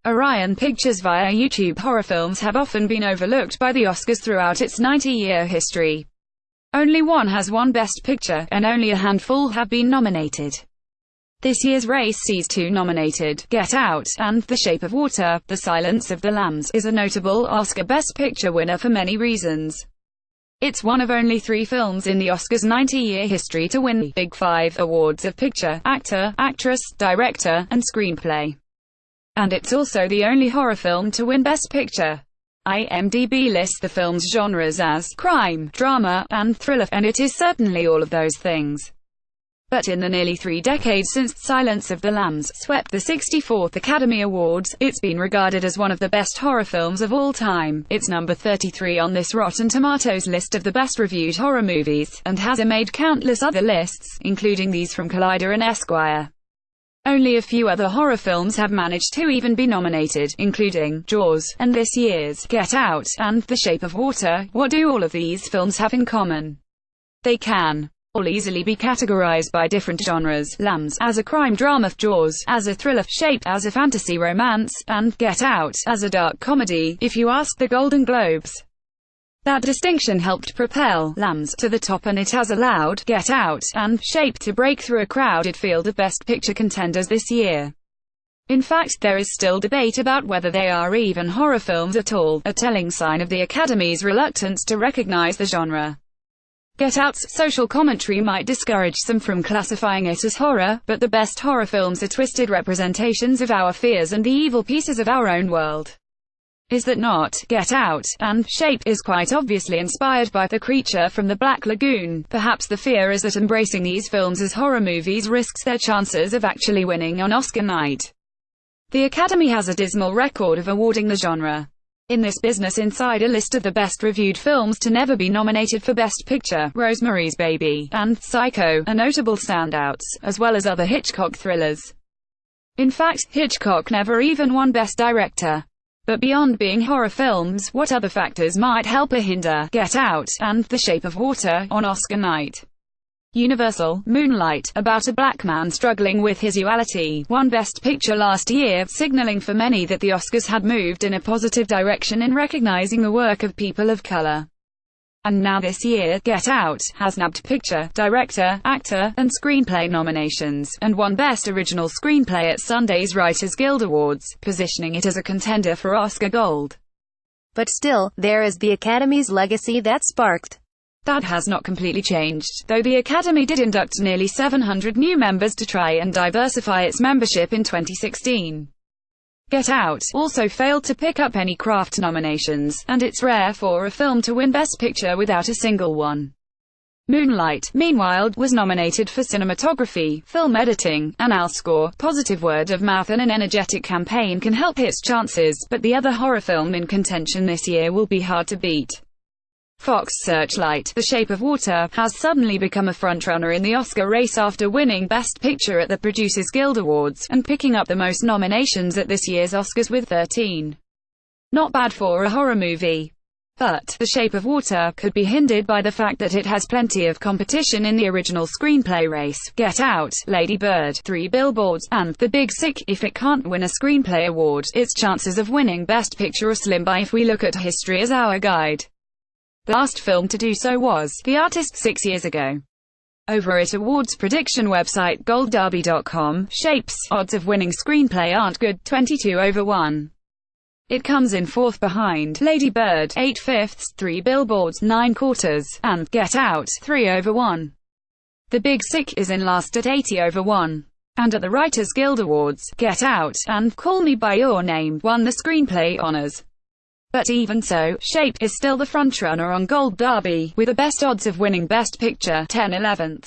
Orion Pictures via YouTube horror films have often been overlooked by the Oscars throughout its 90-year history. Only one has won Best Picture, and only a handful have been nominated. This year's race sees two nominated, Get Out, and The Shape of Water. The Silence of the Lambs is a notable Oscar Best Picture winner for many reasons. It's one of only 3 films in the Oscars' 90-year history to win the Big Five awards of Picture, Actor, Actress, Director, and Screenplay. And it's also the only horror film to win Best Picture. IMDB lists the film's genres as crime, drama, and thriller, and it is certainly all of those things. But in the nearly 3 decades since Silence of the Lambs swept the 64th Academy Awards, it's been regarded as one of the best horror films of all time. It's number 33 on this Rotten Tomatoes list of the best-reviewed horror movies, and has made countless other lists, including these from Collider and Esquire. Only a few other horror films have managed to even be nominated, including Jaws, and this year's Get Out, and The Shape of Water. What do all of these films have in common? They can all easily be categorized by different genres: Lambs as a crime drama, Jaws as a thriller, Shape as a fantasy romance, and Get Out as a dark comedy, if you ask the Golden Globes. That distinction helped propel Lambs to the top, and it has allowed Get Out and Shape to break through a crowded field of Best Picture contenders this year. In fact, there is still debate about whether they are even horror films at all, a telling sign of the Academy's reluctance to recognize the genre. Get Out's social commentary might discourage some from classifying it as horror, but the best horror films are twisted representations of our fears and the evil pieces of our own world. Is that not? Get Out and Shape is quite obviously inspired by The Creature from the Black Lagoon. Perhaps the fear is that embracing these films as horror movies risks their chances of actually winning on Oscar night. The Academy has a dismal record of awarding the genre. In this Business Insider listed the best-reviewed films to never be nominated for Best Picture: Rosemary's Baby and Psycho are notable standouts, as well as other Hitchcock thrillers. In fact, Hitchcock never even won Best Director. But beyond being horror films, what other factors might help or hinder Get Out and The Shape of Water on Oscar night? Universal, Moonlight, about a black man struggling with his duality, won Best Picture last year, signaling for many that the Oscars had moved in a positive direction in recognizing the work of people of color. And now this year, Get Out has nabbed Picture, Director, Actor, and Screenplay nominations, and won Best Original Screenplay at Sunday's Writers Guild Awards, positioning it as a contender for Oscar Gold. But still, there is the Academy's legacy that sparked. That has not completely changed, though the Academy did induct nearly 700 new members to try and diversify its membership in 2016. Get Out also failed to pick up any craft nominations, and it's rare for a film to win Best Picture without a single one. Moonlight, meanwhile, was nominated for cinematography, film editing, and AL score. Positive word of mouth and an energetic campaign can help its chances, but the other horror film in contention this year will be hard to beat. Fox Searchlight, The Shape of Water, has suddenly become a frontrunner in the Oscar race after winning Best Picture at the Producers Guild Awards, and picking up the most nominations at this year's Oscars with 13. Not bad for a horror movie. But The Shape of Water could be hindered by the fact that it has plenty of competition in the original screenplay race: Get Out, Lady Bird, 3 Billboards, and The Big Sick. If it can't win a screenplay award, its chances of winning Best Picture are slim by if we look at history as our guide. The last film to do so was The Artist 6 years ago. Over at awards prediction website goldderby.com, Shape's odds of winning screenplay aren't good, 22/1. It comes in 4th behind Lady Bird, 8/5, 3 Billboards, 9/4, and Get Out, 3/1. The Big Sick is in last at 80/1. And at the Writers Guild Awards, Get Out and Call Me By Your Name won the screenplay honors. But even so, Shape is still the frontrunner on Gold Derby, with the best odds of winning Best Picture, 10/11.